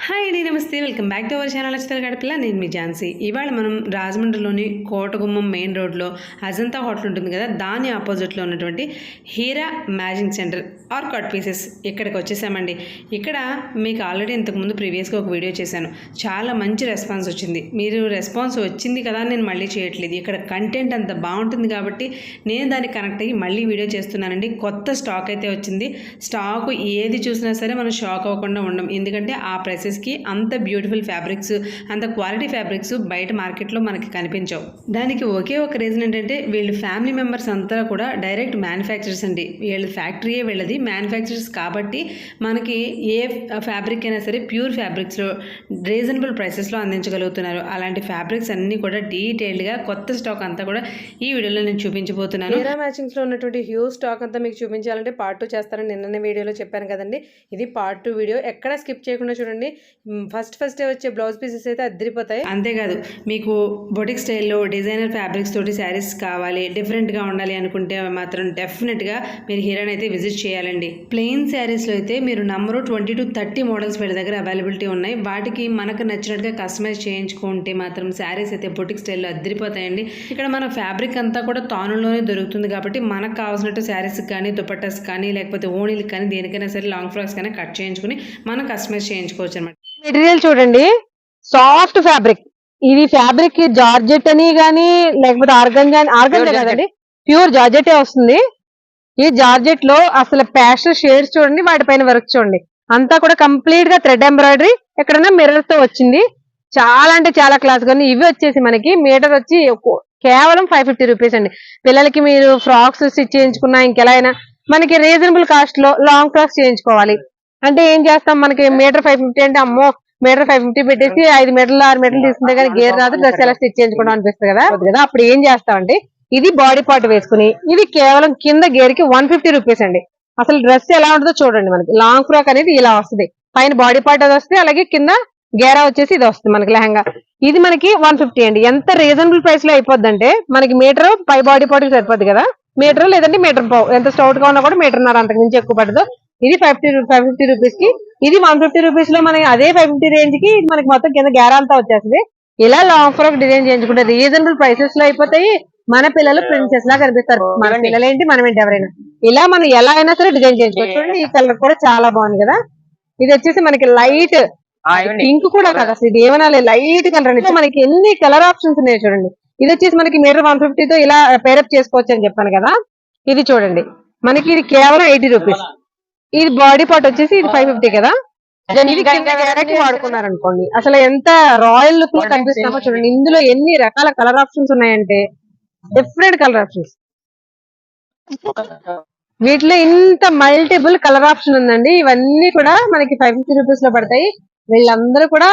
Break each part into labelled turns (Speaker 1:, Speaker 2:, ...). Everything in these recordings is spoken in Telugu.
Speaker 1: హాయ్ అండి, నమస్తే. Welcome back to our channel నచ్చితే గడపల. నేను మీ ఝాన్సీ. ఇవాళ మనం రాజమండ్రిలోని కోటగుమ్మం మెయిన్ రోడ్లో అజంతా హోటల్ ఉంటుంది కదా, దాని ఆపోజిట్లో ఉన్నటువంటి Heera matching centre or cut pieces ఇక్కడికి వచ్చేసామండి. ఇక్కడ మీకు ఆల్రెడీ ఇంతకుముందు ప్రీవియస్గా ఒక వీడియో చేశాను. చాలా మంచి రెస్పాన్స్ వచ్చింది. మీరు రెస్పాన్స్ వచ్చింది కదా నేను మళ్ళీ చేయట్లేదు. ఇక్కడ కంటెంట్ అంత బాగుంటుంది కాబట్టి నేను దానికి కనెక్ట్ అయ్యి మళ్ళీ వీడియో చేస్తున్నానండి. కొత్త స్టాక్ అయితే వచ్చింది. స్టాక్ ఏది చూసినా సరే మనం షాక్ అవ్వకుండా ఉండం. ఎందుకంటే ఆ ప్రైసెస్కి అంత బ్యూటిఫుల్ ఫ్యాబ్రిక్స్, అంత క్వాలిటీ ఫ్యాబ్రిక్స్ బయట మార్కెట్లో మనకి కనిపించవు. దానికి ఒకే ఒక రీజన్ ఏంటంటే వీళ్ళు ఫ్యామిలీ మెంబర్స్ అంతా కూడా డైరెక్ట్ మ్యానుఫ్యాక్చరర్స్ అండి. వీళ్ళ ఫ్యాక్టరీయే వీళ్ళది, మ్యానుఫ్యాక్చరర్స్ కాబట్టి మనకి ఏ ఫ్యాబ్రిక్ అయినా సరే ప్యూర్ ఫ్యాబ్రిక్స్లో రీజనబుల్ ప్రైసెస్లో అందించగలుగుతున్నారు. అలాంటి ఫ్యాబ్రిక్స్ అన్నీ కూడా డీటెయిల్డ్గా కొత్త స్టాక్ అంతా కూడా ఈ వీడియోలో నేను చూపించబోతున్నాను. హీరా మ్యాచింగ్స్లో ఉన్నటువంటి హ్యూజ్ స్టాక్ అంతా మీకు చూపించాలంటే పార్ట్ 2 చేస్తారని నిన్ననే వీడియోలో చెప్పాను కదండి. ఇది పార్ట్ 2 వీడియో. ఎక్కడ స్కిప్ చేయకుండా చూడండి. ఫస్ట్ వచ్చే బ్లౌజ్ పీసెస్ అయితే అద్దరిపోతాయి. అంతేకాదు, మీకు బొటిక్ స్టైల్లో డిజైనర్ ఫ్యాబ్రిక్స్ తోటి శారీస్ కావాలి, డిఫరెంట్గా ఉండాలి అనుకుంటే మాత్రం డెఫినెట్గా మీరు హీరాని అయితే విజిట్ చేయాలండి. ప్లెయిన్ శారీస్లో అయితే మీరు నంబరు 20 to 30 మోడల్స్ వీళ్ళ దగ్గర అవైలబిలిటీ ఉన్నాయి. వాటికి మనకు నచ్చినట్టుగా కస్టమైజ్ చేయించుకుంటే మాత్రం శారీస్ అయితే బొటిక్ స్టైల్లో అద్దరిపోతాయండి. ఇక్కడ మన ఫ్యాబ్రిక్ అంతా కూడా తానులోనే దొరుకుతుంది కాబట్టి మనకు కావాల్సినట్టు శారీస్ కానీ, దుపట్టాస్ కానీ, లేకపోతే ఓణీలు కానీ, దేనికైనా సరే లాంగ్ ఫ్రాక్స్ కానీ కట్ చేయించుకుని మనం కస్టమైజ్ చేయించుకోవచ్చు అనమాట.
Speaker 2: మెటీరియల్ చూడండి, సాఫ్ట్ ఫ్యాబ్రిక్. ఇది ఫ్యాబ్రిక్ జార్జెట్ అని గానీ లేకపోతే ఆర్గంజా కదండి, ప్యూర్ జార్జెట్ వస్తుంది. ఈ జార్జెట్ లో అసలు ప్యాస్టల్ షేడ్స్ చూడండి, వాటిపైన వర్క్ చూడండి, అంతా కూడా కంప్లీట్ గా థ్రెడ్ ఎంబ్రాయిడరీ, ఎక్కడైనా మిర్రర్స్ తో వచ్చింది. చాలా అంటే చాలా క్లాస్ గా. ఇవి వచ్చేసి మనకి మీటర్ వచ్చి కేవలం 550 రూపీస్ అండి. పిల్లలకి మీరు ఫ్రాక్స్ స్టిచ్ చేయించుకున్నా, ఇంకెలా అయినా మనకి రీజనబుల్ కాస్ట్ లో లాంగ్ ఫ్రాక్స్ చేయించుకోవాలి అంటే ఏం చేస్తాం, మనకి మీటర్ 550 అంటే అమ్మో మీటర్ 550 పెట్టేసి 5 మీటర్లు 6 మీటర్లు తీసుకుంటే కానీ గేర్ రాదు, డ్రెస్ ఎలా స్టిచ్ చేయించుకోవడం అనిపిస్తుంది కదా. అప్పుడు ఏం చేస్తామంటే ఇది బాడీ పార్ట్ వేసుకుని, ఇది కేవలం కింద గేర్ కి 150 రూపీస్ అండి. అసలు డ్రెస్ ఎలా ఉంటుందో చూడండి. మనకి లాంగ్ ఫ్రాక్ అనేది ఇలా వస్తుంది, పైన బాడీ పార్ట్ అది వస్తుంది, అలాగే కింద గేరా వచ్చేసి ఇది వస్తుంది మనకి లెహంగా. ఇది మనకి 150 అండి. ఎంత రీజనబుల్ ప్రైస్ లో అయిపోద్ది అంటే మనకి మీటర్ పై బాడీ పార్ట్ సరిపోద్ది కదా, మీటర్ లేదంటే మీటర్ పావు, ఎంత స్టౌట్ గా ఉన్నా కూడా మీటర్న్నర అంతకు మించి ఎక్కువ పడదు. ఇది 550 రూపీస్ కి, ఇది 150 రూపీస్ లో మనకి అదే 550 రేంజ్ కి మనకి మొత్తం కింద గ్యారా అంతా వచ్చేస్తుంది. ఇలా లాంగ్ ఫ్రాక్ డిజైన్ చేయించుకుంటే రీజనబుల్ ప్రైసెస్ లో అయిపోతాయి. మన పిల్లలు ప్రిన్సెస్ లా కనిపిస్తారు. మన పిల్లలు ఏంటి మనం ఏంటి ఎవరైనా ఇలా మనం ఎలా అయినా సరే డిజైన్ చేయించుకోవచ్చు. చూడండి, ఈ కలర్ కూడా చాలా బాగుంది కదా. ఇది వచ్చేసి మనకి లైట్ పింక్ కూడా కదా, అసలు ఇది ఏమన్నా లైట్ కలర్ అండి. మనకి ఎన్ని కలర్ ఆప్షన్స్ ఉన్నాయి చూడండి. ఇది వచ్చేసి మనకి మీటర్ 150 తో ఇలా పేరప్ చేసుకోవచ్చు అని చెప్పాను కదా. ఇది చూడండి, మనకి ఇది కేవలం 80 రూపీస్. ఇది బాడీ పార్ట్ వచ్చేసి ఇది 550 కదా. వాడుకున్నారు అనుకోండి, అసలు ఎంత రాయల్ లుక్ లో కనిపిస్తామో చూడండి. ఇందులో ఎన్ని రకాల కలర్ ఆప్షన్స్ ఉన్నాయంటే డిఫరెంట్ కలర్ ఆప్షన్స్. వీటిలో ఇంత మల్టిపుల్ కలర్ ఆప్షన్ ఉందండి. ఇవన్నీ కూడా మనకి 550 రూపీస్ లో పడతాయి. వీళ్ళందరూ కూడా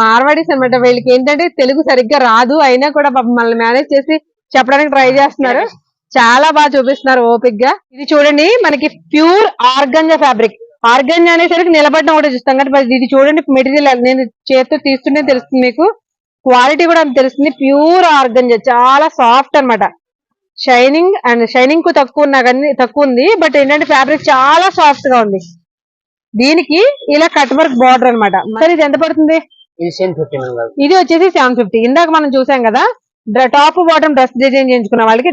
Speaker 2: మార్వాడీస్ అనమాట. వీళ్ళకి ఏంటంటే తెలుగు సరిగ్గా రాదు, అయినా కూడా మనల్ని మేనేజ్ చేసి చెప్పడానికి ట్రై చేస్తున్నారు. చాలా బాగా చూపిస్తున్నారు ఓపిక్ గా. ఇది చూడండి, మనకి ప్యూర్ ఆర్గంజా ఫ్యాబ్రిక్. ఆర్గంజా అనేసరికి నిలబడడం కూడా చూస్తాం కదా. ఇది చూడండి, మెటీరియల్ నేను చేతితో తీస్తుంటే తెలుస్తుంది మీకు, క్వాలిటీ కూడా తెలుస్తుంది. ప్యూర్ ఆర్గంజా, చాలా సాఫ్ట్ అనమాట. షైనింగ్ కు తక్కువ ఉంది, బట్ ఏంటంటే ఫ్యాబ్రిక్ చాలా సాఫ్ట్ గా ఉంది. దీనికి ఇలా కట్ వర్క్ బార్డర్ అనమాట. సరే, ఇది ఎంత పడుతుంది? ఇది వచ్చేసి 750. ఇందాక మనం చూసాం కదా, టాప్ బాటమ్ డ్రెస్ డిజైన్ చేయించుకున్న వాళ్ళకి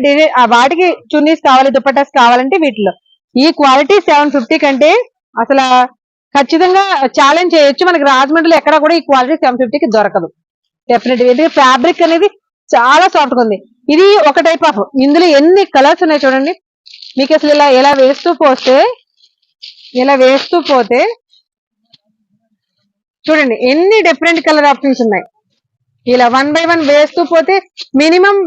Speaker 2: వాటికి చున్నీస్ కావాలి, దుపట్టాస్ కావాలంటే వీటిలో ఈ క్వాలిటీ 750 కంటే అసలు ఖచ్చితంగా ఛాలెంజ్ చేయొచ్చు. మనకి రాజమండ్రిలో ఎక్కడ కూడా ఈ క్వాలిటీ 750కి దొరకదు డెఫినెట్గా. ఎందుకంటే ఫ్యాబ్రిక్ అనేది చాలా సాఫ్ట్ గా ఉంది. ఇది ఒక టైప్ ఆఫ్, ఇందులో ఎన్ని కలర్స్ ఉన్నాయి చూడండి. మీకు అసలు ఇలా వేస్తూ పోతే చూడండి ఎన్ని డిఫరెంట్ కలర్ ఆప్షన్స్ ఉన్నాయి. ఇలా 1 by 1 వేస్తూ పోతే మినిమం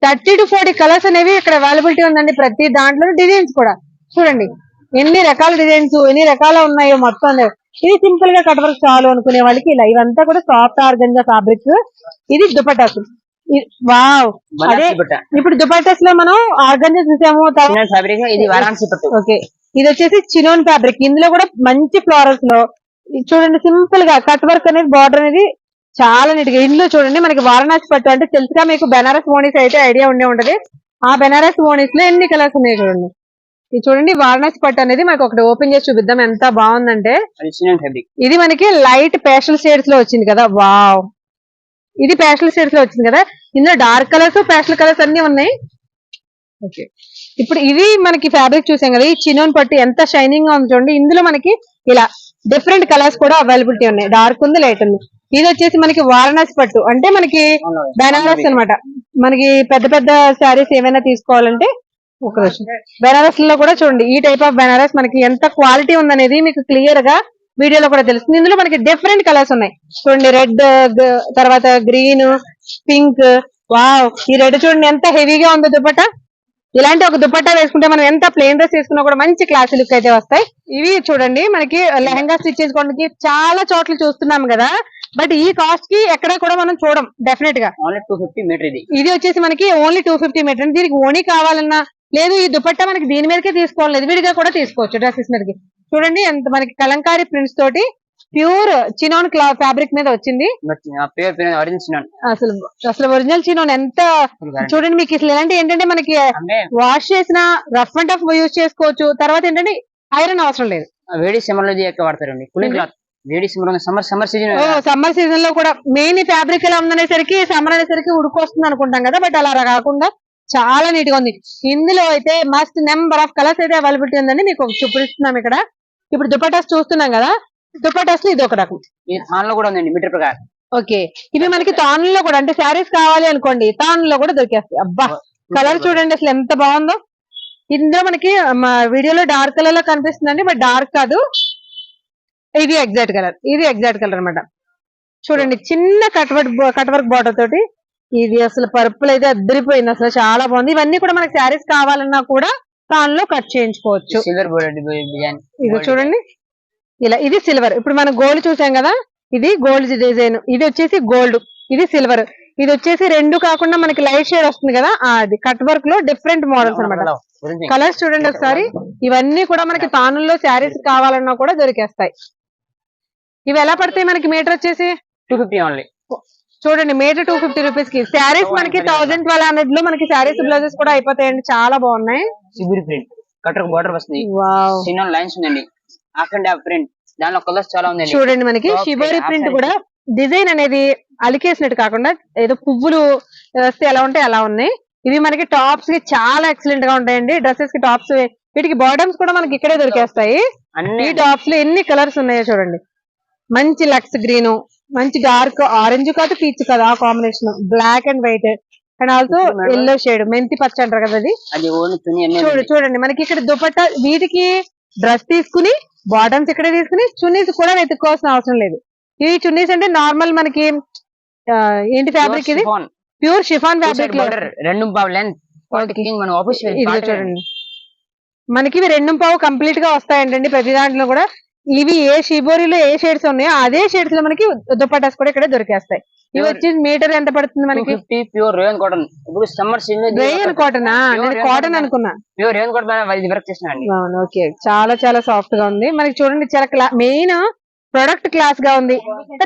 Speaker 2: 30 to 40 కలర్స్ అనేవి ఇక్కడ అవైలబిలిటీ ఉందండి. ప్రతి దాంట్లో డిజైన్స్ కూడా చూడండి, ఎన్ని రకాల డిజైన్స్, ఎన్ని రకాల ఉన్నాయో మొత్తం. ఇది సింపుల్ గా కట్ వర్క్ చాలు అనుకునే వాళ్ళకి ఇలా, ఇవంతా కూడా సాఫ్ట్ ఆర్గంజా ఫ్యాబ్రిక్. ఇది దుపట్టాస్. వావ్, అదే ఇప్పుడు దుపట్టాస్ లో మనం ఆర్గంజా చూసాము. ఓకే, ఇది వచ్చేసి చినోన్ ఫ్యాబ్రిక్. ఇందులో కూడా మంచి ఫ్లోరల్స్ లో చూడండి, సింపుల్ గా కట్ వర్క్ అనేది, బార్డర్ అనేది చాలా నీట్ గా. ఇందులో చూడండి, మనకి వారణాసి పట్టు అంటే తెలుసుగా మీకు, బెనారస్ ఓనీస్ అయితే ఐడియా ఉండే ఉంటది. ఆ బెనారస్ ఓనీస్ లో ఎన్ని కలర్స్ ఉన్నాయి చూడండి. ఇది చూడండి వారణాసి పట్టు అనేది మనకి ఒకటి ఓపెన్ చేసి చూపిద్దాం ఎంత బాగుందంటే. ఇది మనకి లైట్ పేస్టల్ షేడ్స్ లో వచ్చింది కదా. వావ్, ఇది పేస్టల్ షేడ్స్ లో వచ్చింది కదా. ఇందులో డార్క్ కలర్స్ పేస్టల్ కలర్స్ అన్ని ఉన్నాయి. ఓకే, ఇప్పుడు ఇది మనకి ఫ్యాబ్రిక్ చూసాం కదా. ఈ చినోన్ పట్టు ఎంత షైనింగ్ గా ఉంది చూడండి. ఇందులో మనకి ఇలా డిఫరెంట్ కలర్స్ కూడా అవైలబిలిటీ ఉన్నాయి. డార్క్ ఉంది, లైట్ ఉంది. ఇది వచ్చేసి మనకి వారణాసి పట్టు అంటే మనకి బెనారస్ అన్నమాట. మనకి పెద్ద పెద్ద శారీస్ ఏమైనా తీసుకోవాలంటే ఒక రోజు బెనారస్ లో కూడా చూడండి ఈ టైప్ ఆఫ్ బెనారస్ మనకి ఎంత క్వాలిటీ ఉందనేది మీకు క్లియర్ గా వీడియోలో కూడా తెలుస్తుంది. ఇందులో మనకి డిఫరెంట్ కలర్స్ ఉన్నాయి చూడండి. రెడ్, తర్వాత గ్రీన్, పింక్. వావ్, ఈ రెడ్ చూడండి ఎంత హెవీగా ఉందో దుపట్టా. ఇలాంటి ఒక దుపట్టా వేసుకుంటే మనం ఎంత ప్లెయిన్ డ్రెస్ వేసుకున్నా కూడా మంచి క్లాసీ లుక్ అయితే వస్తాయి. ఇవి చూడండి మనకి లెహంగా స్టిచ్ చేసుకోవడానికి చాలా చోట్ల చూస్తున్నాం కదా. బట్ ఈ కాస్ట్ కి ఎక్కడ కూడా మనం చూడం డెఫినెట్ గా.
Speaker 3: 250 మీటర్ ఇది
Speaker 2: వచ్చేసి మనకి ఓన్లీ 250 మీటర్. దీనికి ఓనీ కావాలన్నా లేదు, ఈ దుపట్టా మనకి దీని మీదకే తీసుకోవాలి, విడిగా కూడా తీసుకోవచ్చు డ్రెస్సెస్ మీదకి. చూడండి ఎంత మనకి కలంకారీ ప్రింట్స్ తోటి ప్యూర్ చినోన్ ఫ్యాబ్రిక్ మీద వచ్చింది. అసలు ఒరిజినల్ చినోన్ ఎంత చూడండి. మీకు అసలు ఎలాంటి ఏంటంటే మనకి వాష్ చేసిన రఫ్ అండ్ టఫ్ యూజ్ చేసుకోవచ్చు. తర్వాత ఏంటంటే ఐరన్ అవసరం లేదు.
Speaker 3: వేడి సమ్మర్ లో వాడతారండి కూలింగ్ క్లాత్. వేడి సమ్మర్
Speaker 2: సీజన్ లో కూడా మెయిన్ ఫ్యాబ్రిక్ ఎలా ఉందనేసరికి సమ్మర్ అనేసరికి ఉడుకొస్తుంది అనుకుంటాం కదా. బట్ అలా కాకుండా చాలా నీట్ గా ఉంది. ఇందులో అయితే మస్ట్ నెంబర్ ఆఫ్ కలర్స్ అయితే అవైలబిలిటీ ఉందండి. మీకు చూపిస్తున్నాం ఇక్కడ. ఇప్పుడు దుపట్టాస్ చూస్తున్నాం కదా. దుపట్టాస్ లో ఇది ఒక రకం
Speaker 3: కూడా ఉందండి మీటర్ ప్రకారం.
Speaker 2: ఓకే, ఇవి మనకి తానులో కూడా అంటే శారీస్ కావాలి అనుకోండి తానులో కూడా దొరికేస్తాయి. అబ్బా, కలర్ చూడండి అసలు ఎంత బాగుందో. ఇందులో మనకి వీడియోలో డార్క్ కలర్ లో కనిపిస్తుందండి, బట్ డార్క్ కాదు, ఇది ఎగ్జాక్ట్ కలర్. ఇది ఎగ్జాక్ట్ కలర్ అనమాట. చూడండి చిన్న కట్ వర్క్ బార్డర్ తోటి. ఇది అసలు పర్పుల్ అయితే అద్దరిపోయింది, అసలు చాలా బాగుంది. ఇవన్నీ కూడా మనకి శారీస్ కావాలన్నా కూడా తానులో కట్ చేయించుకోవచ్చు. ఇది చూడండి ఇలా, ఇది సిల్వర్. ఇప్పుడు మనం గోల్డ్ చూసాం కదా, ఇది గోల్డ్ డిజైన్. ఇది వచ్చేసి గోల్డ్, ఇది సిల్వర్. ఇది వచ్చేసి రెండు కాకుండా మనకి లైట్ షేడ్ వస్తుంది కదా, అది కట్ వర్క్ లో డిఫరెంట్ మోడల్స్ అనమాట. కలర్స్ చూడండి ఒకసారి. ఇవన్నీ కూడా మనకి తానుల్లో శారీస్ కావాలన్నా కూడా దొరికేస్తాయి. ఇవి ఎలా పడతాయి మనకి మీటర్ వచ్చేసి
Speaker 3: 250 ఓన్లీ.
Speaker 2: చూడండి మీటర్ 250 రూపీస్ కి శారీస్ మనకి 1200 లో మనకి శారీస్ బ్లౌజెస్ కూడా అయిపోతాయండి. చాలా బాగున్నాయి.
Speaker 3: కటర్ బార్డర్ వస్తుంది. చిన్న లైన్స్ ఉందండి, హాఫ్ అండ్ హాఫ్ ప్రింట్. దానిలో కలర్స్ చాలా ఉంది.
Speaker 2: చూడండి మనకి షిబోరి ప్రింట్ కూడా డిజైన్ అనేది అలికేసినట్టు కాకుండా ఏదో పువ్వులు వస్తే ఎలా ఉంటాయి అలా ఉన్నాయి. ఇవి మనకి టాప్స్ కి చాలా ఎక్సలెంట్ గా ఉంటాయండి. డ్రెస్సెస్ కి టాప్స్, వీటికి బాటమ్స్ కూడా మనకి ఇక్కడే దొరికేస్తాయి. ఈ టాప్స్ లో ఎన్ని కలర్స్ ఉన్నాయో చూడండి. మంచి లక్స్ గ్రీన్, మంచి డార్క్ ఆరెంజ్ కాదు, పీచ్ కాదు, ఆ combination, black and white, and also yellow shade, మెంతి పచ్చ అంటారు కదా అది. చూడండి మనకి ఇక్కడ దుపట్టా, వీటికి డ్రెస్ తీసుకుని బాటమ్స్ ఇక్కడే తీసుకుని చున్నీస్ కూడా వెతుక్కోవాల్సిన అవసరం లేదు. ఈ చున్నీస్ అంటే నార్మల్ మనకి ఏంటి ఫ్యాబ్రిక్, ఇది ప్యూర్ షిఫాన్ ఫ్యాబ్రిక్ లో చూడండి మనకి ఇవి 2.5 కంప్లీట్ గా వస్తాయంటండి ప్రతి దాంట్లో కూడా. ఇవి ఏ షిబోరిలో ఏ షేడ్స్ ఉన్నాయో అదే షేడ్స్ లో మనకి దుపట్టాస్ కూడా ఇక్కడ దొరికేస్తాయి. ఇవి వచ్చి మీటర్ ఎంత పడుతుంది మనకి?
Speaker 3: Pure rayon cotton. ఇప్పుడు సమ్మర్ సీజన్
Speaker 2: రేయన్ కాటన్, నేను కాటన్ అనుకున్నా.
Speaker 3: ప్యూర్ రేయన్ కాటన్ వర్క్ చేసినాండి.
Speaker 2: ఓకే, చాలా చాలా సాఫ్ట్ గా ఉంది. మనకి చూడండి చాలా మెయిన్ ప్రొడక్ట్ క్లాస్ గా ఉంది,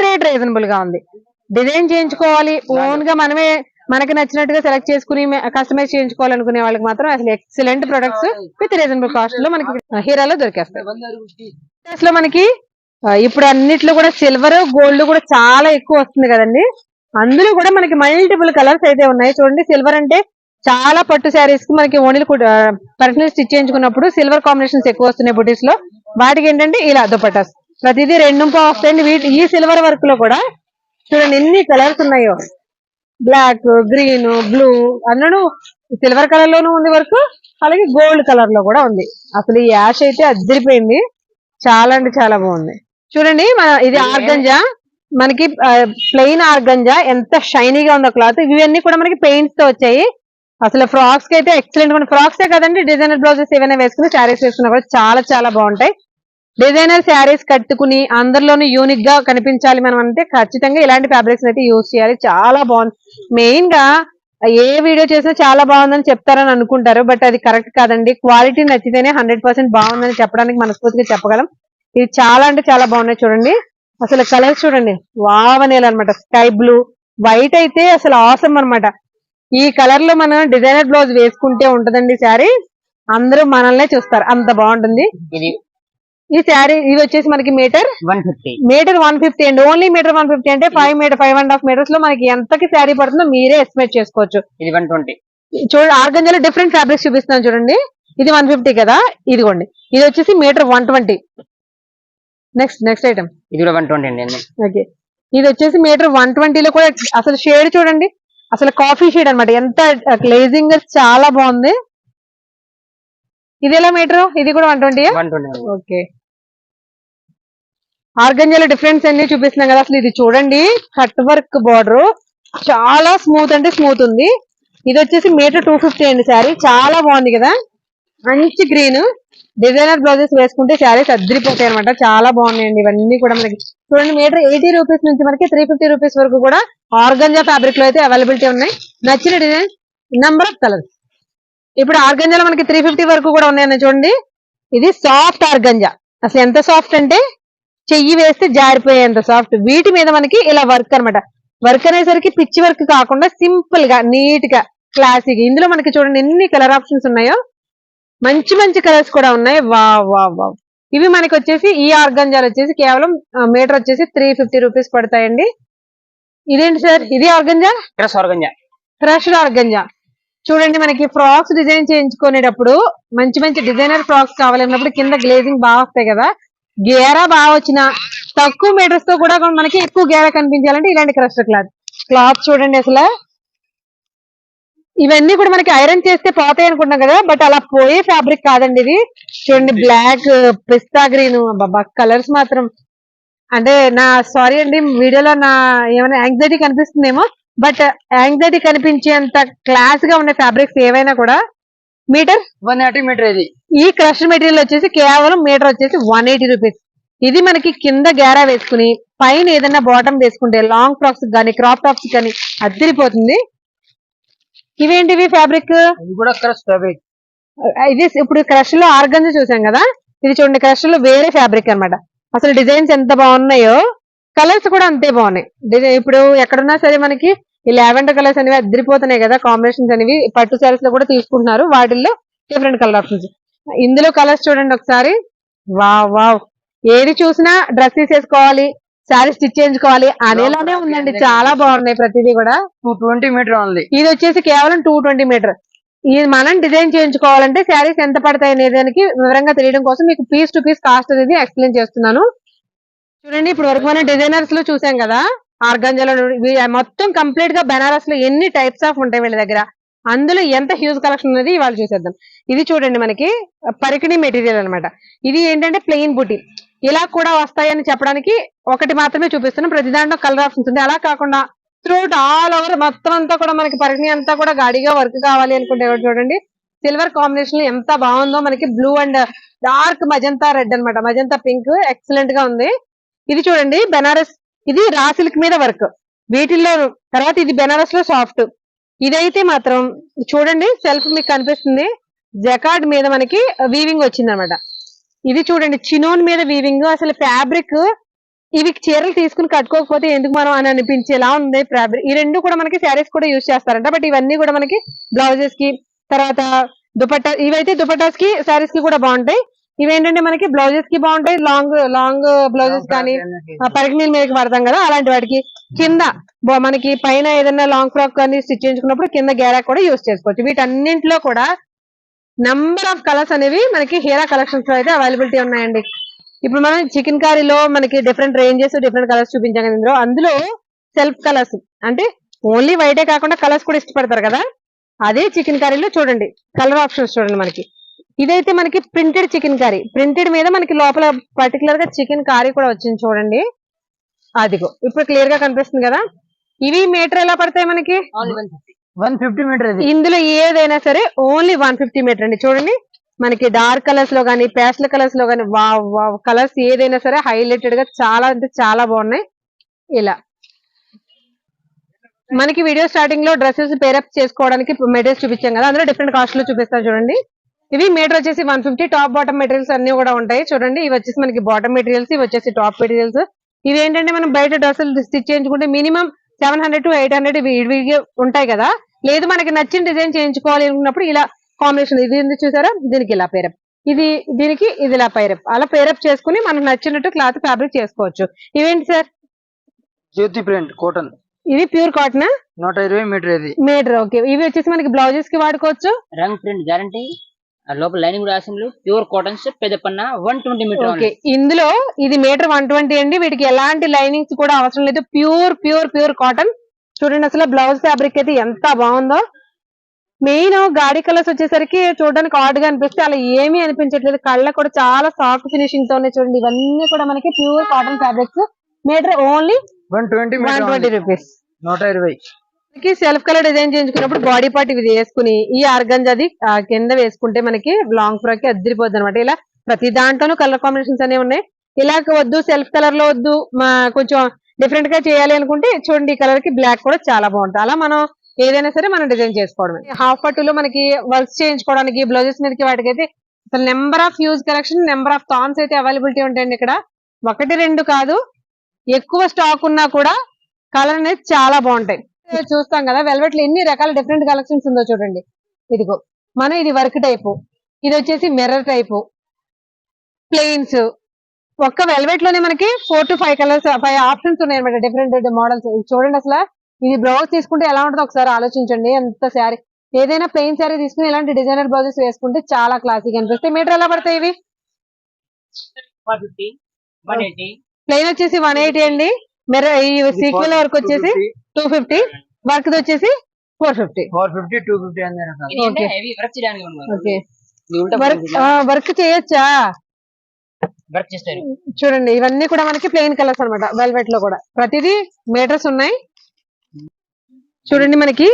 Speaker 2: రేట్ రీజనబుల్ గా ఉంది. డిజైన్ చేయించుకోవాలి ఓన్ గా మనమే మనకి నచ్చినట్టుగా సెలెక్ట్ చేసుకుని కస్టమైజ్ చేయించుకోవాలనుకునే వాళ్ళకి మాత్రం అసలు excellent products with reasonable cost లో మనకి హీరాలో దొరికేస్తాయి. లో మనకి ఇప్పుడు అన్నిట్లో కూడా సిల్వర్ గోల్డ్ కూడా చాలా ఎక్కువ వస్తుంది కదండి. అందులో కూడా మనకి మల్టిపుల్ కలర్స్ అయితే ఉన్నాయి. చూడండి సిల్వర్ అంటే చాలా పట్టు శారీస్ కి మనకి ఓన్లీ పర్సనల్ స్టిచ్ చేయించుకున్నప్పుడు సిల్వర్ కాంబినేషన్స్ ఎక్కువ వస్తున్నాయి బుటీస్ లో. వాటికి ఏంటంటే ఇలా దుపట్టాస్ ప్రతిదీ 2.5 వస్తాయండి. ఈ సిల్వర్ వర్క్ లో కూడా చూడండి ఎన్ని కలర్స్ ఉన్నాయో. బ్లాక్, గ్రీన్, బ్లూ అన్నను సిల్వర్ కలర్ లోనూ ఉంది వర్క్, అలాగే గోల్డ్ కలర్ లో కూడా ఉంది. అసలు ఈ యాష్ అయితే అద్దరిపోయింది, చాలా అంటే చాలా బాగుంది. చూడండి ఇది ఆర్గంజా, మనకి ప్లెయిన్ ఆర్గంజా, ఎంత షైనీగా ఉందో క్లాత్. ఇవన్నీ కూడా మనకి పెయింట్స్ తో వచ్చాయి. అసలు ఫ్రాక్స్ కి అయితే ఎక్సలెంట్ గా, ఫ్రాక్స్ కదండి డిజైనర్ బ్లౌజెస్ ఏమైనా వేసుకుని శారీస్ వేసుకున్నా కూడా చాలా చాలా బాగుంటాయి. డిజైనర్ శారీస్ కట్టుకుని అందరిలోనూ యూనిక్ గా కనిపించాలి మనం అంటే ఖచ్చితంగా ఇలాంటి ఫ్యాబ్రిక్స్ అయితే యూజ్ చేయాలి. చాలా బాగుంది. మెయిన్ గా ఏ వీడియో చేసినా చాలా బాగుందని చెప్తారని అనుకుంటారు, బట్ అది కరెక్ట్ కాదండి. క్వాలిటీ నచ్చితేనే 100% బాగుందని చెప్పడానికి మనస్ఫూర్తిగా చెప్పగలం. ఇది చాలా అంటే చాలా బాగున్నాయి. చూడండి అసలు కలర్స్ చూడండి, వావనేలు అనమాట. స్కై బ్లూ, వైట్ అయితే అసలు ఆసమ్ అనమాట. ఈ కలర్ లో మనం డిజైనర్ బ్లౌజ్ వేసుకుంటే ఉంటదండి శారీ, అందరూ మనల్నే చూస్తారు, అంత బాగుంటుంది.
Speaker 3: ఇది
Speaker 2: ఈ శారీ ఇది వచ్చేసి మనకి మీటర్
Speaker 3: 150.
Speaker 2: 150 అండి. ఓన్లీ మీటర్ 150 అంటే 5.5 మీటర్స్ లో మనకి ఎంతకి శారీ పడుతుందో మీరే ఎస్టిమేట్ చేసుకోవచ్చు.
Speaker 3: ఇది 120.
Speaker 2: చూడండి ఆర్గంజాలో డిఫరెంట్ ఫ్యాబ్రిక్స్ చూపిస్తున్నాను చూడండి. ఇది 150 కదా, ఇదిగోండి ఇది వచ్చేసి మీటర్ 120. నెక్స్ట్ ఐటమ్
Speaker 3: ఇది కూడా 120 అండి.
Speaker 2: ఓకే, ఇది వచ్చేసి మీటర్ 120 లో కూడా అసలు షేడ్ చూడండి, అసలు కాఫీ షేడ్ అన్నమాట. ఎంత గ్లేజింగ్ చాలా బాగుంది. ఇది ఎలా మీటర్? ఇది కూడా 120. ఓకే, ఆర్గంజాలో డిఫరెన్స్ అన్ని చూపిస్తున్నాం కదా. అసలు ఇది చూడండి, కట్ వర్క్ బార్డర్ చాలా స్మూత్ అంటే స్మూత్ ఉంది. ఇది వచ్చేసి మీటర్ 250 అండి. శారీ చాలా బాగుంది కదా, మంచి గ్రీన్. డిజైనర్ బ్లౌజెస్ వేసుకుంటే శారీస్ అద్దరిపోతాయి అనమాట, చాలా బాగున్నాయండి ఇవన్నీ కూడా. మనకి చూడండి మీటర్ 80 రూపీస్ నుంచి మనకి 350 రూపీస్ వరకు కూడా ఆర్గంజా ఫ్యాబ్రిక్ లో అయితే అవైలబిలిటీ ఉన్నాయి. నచ్చిన డిజైన్, నెంబర్ ఆఫ్ కలర్స్. ఇప్పుడు ఆర్గంజాలో మనకి 350 వరకు కూడా ఉన్నాయని చూడండి. ఇది సాఫ్ట్ ఆర్గంజా, అసలు ఎంత సాఫ్ట్ అంటే చెయ్యి వేస్తే జారిపోయేంత సాఫ్ట్. వీటి మీద మనకి ఇలా వర్క్ అన్నమాట. వర్క్ అనేసరికి పిచ్చి వర్క్ కాకుండా సింపుల్ గా నీట్ గా క్లాసిక్. ఇందులో మనకి చూడండి ఎన్ని కలర్ ఆప్షన్స్ ఉన్నాయో, మంచి మంచి కలర్స్ కూడా ఉన్నాయి. Wow wow wow. ఇవి మనకి వచ్చేసి ఈ ఆర్గంజాలు వచ్చేసి కేవలం మీటర్ వచ్చేసి 350 రూపీస్ పడతాయండి. ఇదేంటి సార్? ఇది ఆర్గంజా, క్రష్డ్ ఆర్గంజా. చూడండి మనకి ఫ్రాక్స్ డిజైన్ చేయించుకునేటప్పుడు మంచి మంచి డిజైనర్ ఫ్రాక్స్ కావాలన్నప్పుడు కింద గ్లేజింగ్ బాగా వస్తాయి కదా, గేరా బాగా వచ్చిన తక్కువ మీటర్స్ తో కూడా మనకి ఎక్కువ గేరా కనిపించాలంటే ఇలాంటి క్రష్డ్ క్లాత్ చూడండి. అసలు ఇవన్నీ కూడా మనకి ఐరన్ చేస్తే పోతాయి అనుకుంటున్నాం కదా, బట్ అలా పోయే ఫ్యాబ్రిక్ కాదండి ఇది. చూడండి బ్లాక్, పిస్తా గ్రీన్, బాబా కలర్స్ మాత్రం అంటే సారీ అండి వీడియోలో ఏమైనా యాంగ్జైటీ కనిపిస్తుందేమో, బట్ యాంగ్జైటీ కనిపించేంత క్లాస్ గా ఉన్న ఫ్యాబ్రిక్స్ ఏవైనా కూడా మీటర్
Speaker 3: 180 మీటర్. ఇది
Speaker 2: ఈ క్రష్ మెటీరియల్ వచ్చేసి కేవలం మీటర్ వచ్చేసి 180 రూపీస్. ఇది మనకి కింద గేరా వేసుకుని పైన ఏదైనా బాటమ్ వేసుకుంటే లాంగ్ ఫ్రాక్స్ కానీ క్రాప్ టాప్స్ కానీ అద్దరిపోతుంది. ఇవేంటివి ఫ్యాబ్రిక్?
Speaker 3: ఇది కూడా క్రష్ ఫ్యాబ్రిక్.
Speaker 2: ఇది ఇప్పుడు క్రష్ లో ఆర్గంజా చూసాం కదా, ఇది చూడండి క్రష్ లో వేరే ఫ్యాబ్రిక్ అన్నమాట. అసలు డిజైన్స్ ఎంత బాగున్నాయో, కలర్స్ కూడా అంతే బాగున్నాయి. ఇప్పుడు ఎక్కడున్నా సరే మనకి ఈ లావెండర్ కలర్స్ అనేవి అద్దరిపోతున్నాయి కదా, కాంబినేషన్స్ అనేవి పట్టు శారీస్ లో కూడా తీసుకుంటున్నారు. వాటిల్లో డిఫరెంట్ కలర్ ఆప్షన్స్. ఇందులో కలర్స్ చూడండి ఒకసారి. వావ్ వావ్, ఏది చూసినా డ్రెస్ తీసేసుకోవాలి, శారీ స్టిచ్ చేయించుకోవాలి అనేలానే ఉందండి. చాలా బాగున్నాయి ప్రతిదీ కూడా.
Speaker 3: 220 మీటర్ ఉంది.
Speaker 2: ఇది వచ్చేసి కేవలం 220 మీటర్. ఇది మనం డిజైన్ చేయించుకోవాలంటే శారీస్ ఎంత పడతాయి అనే దానికి వివరంగా తెలియడం కోసం మీకు పీస్ టు పీస్ కాస్ట్ అనేది ఎక్స్ప్లెయిన్ చేస్తున్నాను. చూడండి ఇప్పుడు వరకు మనం డిజైనర్స్ లో చూసాం కదా, ఆర్గంజాలో మొత్తం కంప్లీట్ గా బెనారస్ లో ఎన్ని టైప్స్ ఆఫ్ ఉంటాయి వీళ్ళ దగ్గర, అందులో ఎంత హ్యూజ్ కలెక్షన్ అనేది ఇవాళ చూసేద్దాం. ఇది చూడండి మనకి పరికిణి మెటీరియల్ అన్నమాట. ఇది ఏంటంటే ప్లెయిన్ బుటీ, ఇలా కూడా వస్తాయని చెప్పడానికి ఒకటి మాత్రమే చూపిస్తున్నాం. ప్రతి దాంట్లో కలర్ ఆప్షన్స్ ఉంది. అలా కాకుండా త్రూట్ ఆల్ ఓవర్ మొత్తం అంతా కూడా మనకి పరికిణి అంతా కూడా గాడిగా వర్క్ కావాలి అనుకుంటే చూడండి సిల్వర్ కాంబినేషన్ ఎంత బాగుందో. మనకి blue and dark magenta red అన్నమాట, మజంతా పింక్ ఎక్సలెంట్ గా ఉంది. ఇది చూడండి బెనారస్, ఇది రా సిల్క్ మీద వర్క్ వీటిల్లో. తర్వాత ఇది బెనారస్ లో సాఫ్ట్. ఇదైతే మాత్రం చూడండి సెల్ఫ్ మీకు కనిపిస్తుంది, జకార్డ్ మీద మనకి వీవింగ్ వచ్చింది అనమాట. ఇది చూడండి చినోన్ మీద వీవింగ్. అసలు ఫ్యాబ్రిక్ ఇవి చీరలు తీసుకుని కట్టుకోకపోతే ఎందుకు మనం అని అనిపించేలా ఉంది ఫ్యాబ్రిక్. ఈ రెండు కూడా మనకి శారీస్ కూడా యూజ్ చేస్తారంట, బట్ ఇవన్నీ కూడా మనకి బ్లౌజెస్ కి, తర్వాత దుపట్టా, ఇవైతే దుపట్టాస్ కి శారీస్ కి కూడా బాగుంటాయి. ఇవేంటంటే మనకి బ్లౌజెస్ కి బాగుంటాయి, లాంగ్ బ్లౌజెస్ కానీ పరికిణీల మీదకి పడతాం కదా అలాంటి వాటికి. కింద మనకి పైన ఏదైనా లాంగ్ ఫ్రాక్ కానీ స్టిచ్ చేయించుకున్నప్పుడు కింద గేరా కూడా యూజ్ చేసుకోవచ్చు. వీటన్నింటిలో కూడా నంబర్ ఆఫ్ కలర్స్ అనేవి మనకి హీరా కలెక్షన్స్ లో అయితే అవైలబిలిటీ ఉన్నాయండి. ఇప్పుడు మనం చికెన్ కర్రీలో మనకి డిఫరెంట్ రేంజెస్, డిఫరెంట్ కలర్స్ చూపించాం కదా, అందులో సెల్ఫ్ కలర్స్ అంటే ఓన్లీ వైటే కాకుండా కలర్స్ కూడా ఇష్టపడతారు కదా, అదే చికెన్ కర్రీలో చూడండి కలర్ ఆప్షన్స్ చూడండి మనకి. ఇదైతే మనకి ప్రింటెడ్ చికెన్ కర్రీ, ప్రింటెడ్ మీద మనకి లోపల పర్టికులర్ గా చికెన్ కర్రీ కూడా వచ్చింది చూడండి. అదిగో ఇప్పుడు క్లియర్ గా కనిపిస్తుంది కదా. ఇవి మీటర్ ఎలా పడతాయి మనకి?
Speaker 3: 150 మీటర్.
Speaker 2: ఇందులో ఏదైనా సరే ఓన్లీ 150 మీటర్ అండి. చూడండి మనకి డార్క్ కలర్స్ లో గానీ పేస్టల్ కలర్స్ లో గానీ వావ్ వావ్ కలర్స్ ఏదైనా సరే హైలైటెడ్ గా చాలా అంటే చాలా బాగున్నాయి. ఇలా మనకి వీడియో స్టార్టింగ్ లో డ్రెస్సెస్ పేరప్ చేసుకోవడానికి మెటీరియల్స్ చూపించాం కదా, అందులో డిఫరెంట్ కాస్ట్ లో చూపిస్తాను చూడండి. ఇవి మీటర్ వచ్చేసి 150. టాప్ బాటమ్ మెటీరియల్స్ అన్ని కూడా ఉంటాయి చూడండి. ఇవి వచ్చేసి మనకి బాటమ్ మెటీరియల్స్, ఇవి వచ్చేసి టాప్ మెటీరియల్స్. ఇవి ఏంటంటే మనం బయట డ్రెస్సులు స్టిచ్ చేయించుకుంటే మినిమం 700 to 800 ఉంటాయి కదా. లేదు మనకి నచ్చిన డిజైన్ చేయించుకోవాలి అనుకున్నప్పుడు ఇలా కాంబినేషన్ ఇది ఉంది చూసారా, దీనికి ఇలా పేరప్, ఇది దీనికి ఇది ఇలా పేరప్, అలా పేరప్ చేసుకుని మనకు నచ్చినట్టు క్లాత్ ఫ్యాబ్రిక్ చేసుకోవచ్చు. ఇవేంటి సార్?
Speaker 4: జ్యోతి ప్రింట్ కాటన్,
Speaker 2: ఇది ప్యూర్ కాటన్
Speaker 4: 120 మీటర్. ఇది
Speaker 2: మీటర్. ఓకే, ఇవి వచ్చేసి మనకి బ్లౌజెస్ కి వాడుకోవచ్చు.
Speaker 3: రంగ్ ప్రింట్ గ్యారంటీ, లోపల లైనింగ్ కూడా అసెంబ్లీ, ప్యూర్ కాటన్స్, పెద్ద పన్న 120 మీటర్.
Speaker 2: ఓకే, ఇందులో ఇది మీటర్ 120 అండి. వీటికి ఎలాంటి లైనింగ్స్ కూడా అవసరం లేదు. Pure pure pure cotton. చూడండి అసలు బ్లౌజ్ ఫ్యాబ్రిక్ అయితే ఎంత బాగుందో. మెయిన్ గాడి కలర్స్ వచ్చేసరికి చూడడానికి ఆడ్ గా అనిపిస్తే అలా ఏమీ అనిపించట్లేదు. కళ్ళ కూడా చాలా సాఫ్ట్ ఫినిషింగ్ తోనే చూడండి. ఇవన్నీ కూడా మనకి pure cotton fabrics. Metre only
Speaker 4: 120
Speaker 2: rupees.
Speaker 4: 120.
Speaker 2: Self colour design చేయించుకున్నప్పుడు బాడీ పార్ట్ ఇది వేసుకుని ఈ ఆర్గంజాది కింద వేసుకుంటే మనకి లాంగ్ ఫ్రాక్ కి అద్దరిపోద్ది అనమాట. ఇలా ప్రతి దాంట్లోనూ కలర్ కాంబినేషన్స్ అనేవి ఉన్నాయి. ఇలా వద్దు సెల్ఫ్ కలర్ లో వద్దు, కొంచెం డిఫరెంట్ గా చేయాలి అనుకుంటే చూడండి ఈ కలర్ కి బ్లాక్ కూడా చాలా బాగుంటుంది. అలా మనం ఏదైనా సరే మనం డిజైన్ చేసుకోవడమే. హాఫ్ పట్టులో మనకి వర్క్స్ చేయించుకోవడానికి బ్లౌజెస్ మీదకి వాటికైతే అసలు number of use collection, number of థాన్స్ అయితే అవైలబిలిటీ ఉంటాయండి. ఇక్కడ 1 2 కాదు, ఎక్కువ స్టాక్ ఉన్నా కూడా కలర్ అనేది చాలా బాగుంటాయి. చూస్తాం కదా వెల్వెట్ లో ఎన్ని రకాల డిఫరెంట్ కలెక్షన్స్ ఉందో చూడండి. ఇదిగో మన ఇది వర్క్ టైపు, ఇది వచ్చేసి మిర్రర్ టైపు, ప్లెయిన్స్. ఒక్క వెల్వెట్ లోనే మనకి 4 to 5 కలర్స్, 5 ఆప్షన్స్ ఉన్నాయి అనమాట, డిఫరెంట్ మోడల్స్. చూడండి అసలు ఇది బ్లౌజ్ తీసుకుంటే ఎలా ఉంటుందో ఒకసారి ఆలోచించండి. ఎంత శారీ, ఏదైనా ప్లెయిన్ శారీ తీసుకుని ఇలాంటి డిజైనర్ బ్లౌజెస్ వేసుకుంటే చాలా క్లాసిక్ అనిపిస్తాయి. మీటర్ ఎలా పడతాయి ఇవి?
Speaker 3: 150, 180.
Speaker 2: ప్లెయిన్ వచ్చేసి 180 అండి. ఈ సీక్వెల్ వర్క్ వచ్చేసి 250, వర్క్ వచ్చేసి 450.
Speaker 4: 250 అనే రకాలు.
Speaker 3: ఇది హెవీ వర్క్ చేయడానికి ఉంది.
Speaker 2: ఓకే, వర్క్ చేయొచ్చా?
Speaker 3: వర్క్ చేస్తారు.
Speaker 2: చూడండి ఇవన్నీ కూడా మనకి ప్లెయిన్ కలర్స్ అన్నమాట. వెల్వెట్ లో కూడా ప్రతిదీ మీటర్స్ ఉన్నాయి. చూడండి మనకి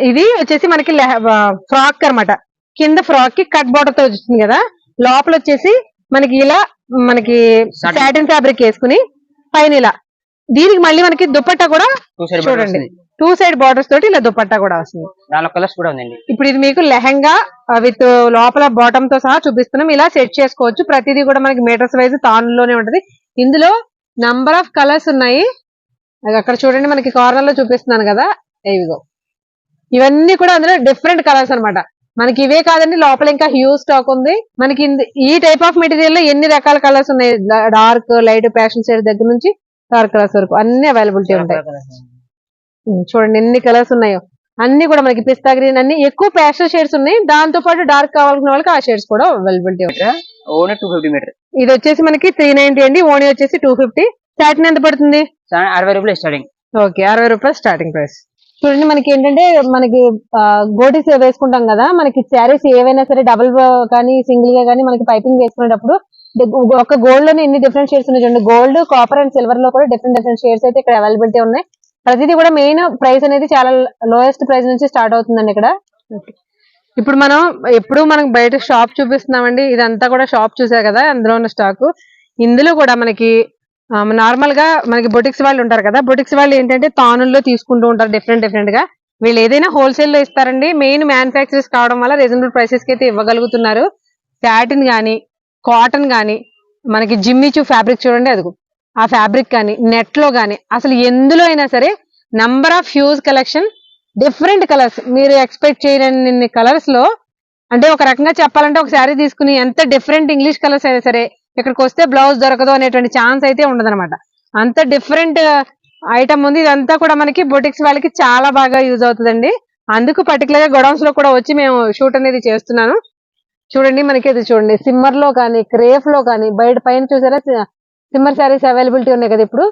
Speaker 2: ఇది వచ్చేసి మనకి ఫ్రాక్ అన్నమాట. కింద ఫ్రాక్ కి కట్ బార్డర్ తో వచ్చింది కదా, లోపల వచ్చేసి మనకి ఇలా మనకి సాటిన్ ఫ్యాబ్రిక్ వేసుకుని పైన ఇలా, దీనికి మళ్ళీ మనకి దుపట్టా కూడా చూడండి 2 సైడ్ బార్డర్స్ తోటి ఇలా దుపట్టా కూడా వస్తుంది.
Speaker 3: 4 కలర్స్ కూడా ఉందండి.
Speaker 2: ఇప్పుడు ఇది మీకు లెహంగా విత్ లోపల బాటమ్ తో సహా చూపిస్తున్నాం. ఇలా సెట్ చేసుకోవచ్చు. ప్రతిదీ కూడా మనకి మీటర్స్ వైజ్ తానులోనే ఉంటది. ఇందులో నంబర్ ఆఫ్ కలర్స్ ఉన్నాయి. అక్కడ చూడండి మనకి కార్నర్ లో చూపిస్తున్నాను కదా, ఇవిగో ఇవన్నీ కూడా అందులో డిఫరెంట్ కలర్స్ అన్నమాట. మనకి ఇవే కాదండి, లోపల ఇంకా హ్యూజ్ స్టాక్ ఉంది. మనకి ఈ టైప్ ఆఫ్ మెటీరియల్ లో ఎన్ని రకాల కలర్స్ ఉన్నాయి, డార్క్ లైట్ ప్యాషన్ షేడ్ దగ్గర నుంచి డార్క్ కలర్స్ వరకు అన్ని అవైలబిలిటీ ఉంటాయి. చూడండి ఎన్ని కలర్స్ ఉన్నాయో. అన్ని కూడా మనకి పిస్తా గ్రీన్, అన్ని ఎక్కువ ప్యాస్టల్ షేడ్స్ ఉన్నాయి. దాంతో పాటు డార్క్ కావాలనుకున్న వాళ్ళకి ఆ షేడ్స్ కూడా అవైలబిలిటీ ఉంటాయి.
Speaker 3: Only 250 metre.
Speaker 2: ఇది వచ్చేసి మనకి 390 అండి. ఓనీ వచ్చేసి 250. సాటిన్ ఎంత పడుతుంది?
Speaker 3: 60 రూపాయలు స్టార్టింగ్.
Speaker 2: ఓకే, 60 రూపాయలు స్టార్టింగ్ ప్రైస్. చూడండి మనకి ఏంటంటే మనకి గోటీస్ వేసుకుంటాం కదా, మనకి శారీస్ ఏవైనా సరే డబుల్ కానీ సింగిల్ గా కానీ మనకి పైపింగ్ వేసుకునేటప్పుడు ఒక గోల్డ్ లోనే ఎన్ని డిఫరెంట్ షేడ్స్ ఉన్నాయి చూడండి. గోల్డ్, కాపర్ అండ్ సిల్వర్ లో కూడా డిఫరెంట్ షేడ్స్ అయితే ఇక్కడ అవైలబిలిటీ ఉన్నాయి. ప్రతిదీ కూడా మెయిన్ ప్రైస్ అనేది చాలా లోయెస్ట్ ప్రైస్ నుంచి స్టార్ట్ అవుతుందండి ఇక్కడ. ఇప్పుడు మనం బయట షాప్ చూపిస్తున్నామండి. ఇదంతా కూడా షాప్ చూసా కదా, అందులో ఉన్న స్టాక్. ఇందులో కూడా మనకి నార్మల్ గా మనకి బొటిక్స్ వాళ్ళు ఉంటారు కదా, బొటిక్స్ వాళ్ళు ఏంటంటే తానుల్లో తీసుకుంటూ ఉంటారు డిఫరెంట్ గా. వీళ్ళు ఏదైనా హోల్సేల్ లో ఇస్తారండి. మెయిన్ మ్యానుఫ్యాక్చరర్స్ కావడం వల్ల రీజనబుల్ ప్రైసెస్ కి అయితే ఇవ్వగలుగుతున్నారు. సాటిన్ గానీ, కాటన్ గానీ, మనకి జిమ్మిచూ ఫ్యాబ్రిక్ చూడండి, అదిగో ఆ ఫ్యాబ్రిక్ కానీ, నెట్ లో గానీ, అసలు ఎందులో అయినా సరే number of huge collection, different colours. మీరు ఎక్స్పెక్ట్ చేయని కలర్స్ లో, అంటే ఒక రకంగా చెప్పాలంటే ఒక శారీ తీసుకుని ఎంత డిఫరెంట్ ఇంగ్లీష్ కలర్స్ అయినా సరే ఇక్కడికి వస్తే బ్లౌజ్ దొరకదు అనేటువంటి ఛాన్స్ అయితే ఉండదన్నమాట. అంత డిఫరెంట్ ఐటమ్ ఉంది. ఇదంతా కూడా మనకి బొటిక్స్ వాళ్ళకి చాలా బాగా యూజ్ అవుతుందండి. అందుకు పర్టికులర్ గా గొడౌన్స్ లో కూడా వచ్చి మేము షూట్ అనేది చేస్తున్నాను. చూడండి మనకి ఇది చూడండి, సిమ్మర్ లో కానీ, క్రేఫ్ లో కానీ, బయట పైన చూసారా సిమ్మర్ శారీస్ అవైలబిలిటీ ఉన్నాయి కదా. ఇప్పుడు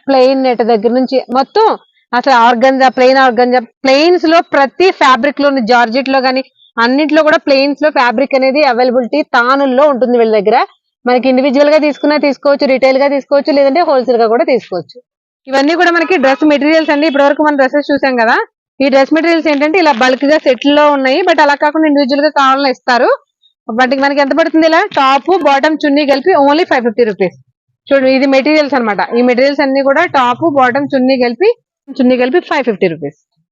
Speaker 2: ప్లెయిన్ నెట్ దగ్గర నుంచి మొత్తం అసలు ఆర్గంజా, ప్లెయిన్ ఆర్గంజా, ప్లెయిన్స్ లో ప్రతి ఫ్యాబ్రిక్ లో, జార్జెట్ లో కానీ అన్నింటిలో కూడా ప్లెయిన్స్ లో ఫ్యాబ్రిక్ అనేది అవైలబిలిటీ తానుల్లో ఉంటుంది వీళ్ళ దగ్గర. మనకి ఇండివిజువల్ గా తీసుకున్నా తీసుకోవచ్చు, రిటైల్ గా తీసుకోవచ్చు, లేదంటే హోల్సేల్ గా కూడా తీసుకోవచ్చు. ఇవన్నీ కూడా మనకి డ్రెస్ మెటీరియల్స్ అండి. ఇప్పటి వరకు మనం డ్రెస్సెస్ చూసాం కదా. ఈ డ్రెస్ మెటీరియల్స్ ఏంటంటే ఇలా బల్క్ గా సెట్ లో ఉన్నాయి. బట్ అలా కాకుండా ఇండివిజువల్ గా కావాలని ఇస్తారు. బట్ మనకి ఎంత పడుతుంది? ఇలా టాప్ బాటమ్ చున్నీ కలిపి ఓన్లీ 550 రూపీస్. చూడండి ఇది మెటీరియల్స్ అనమాట. ఈ మెటీరియల్స్ అన్ని కూడా టాప్ బాటమ్ చున్నీ కలిపి 550 రూపీస్.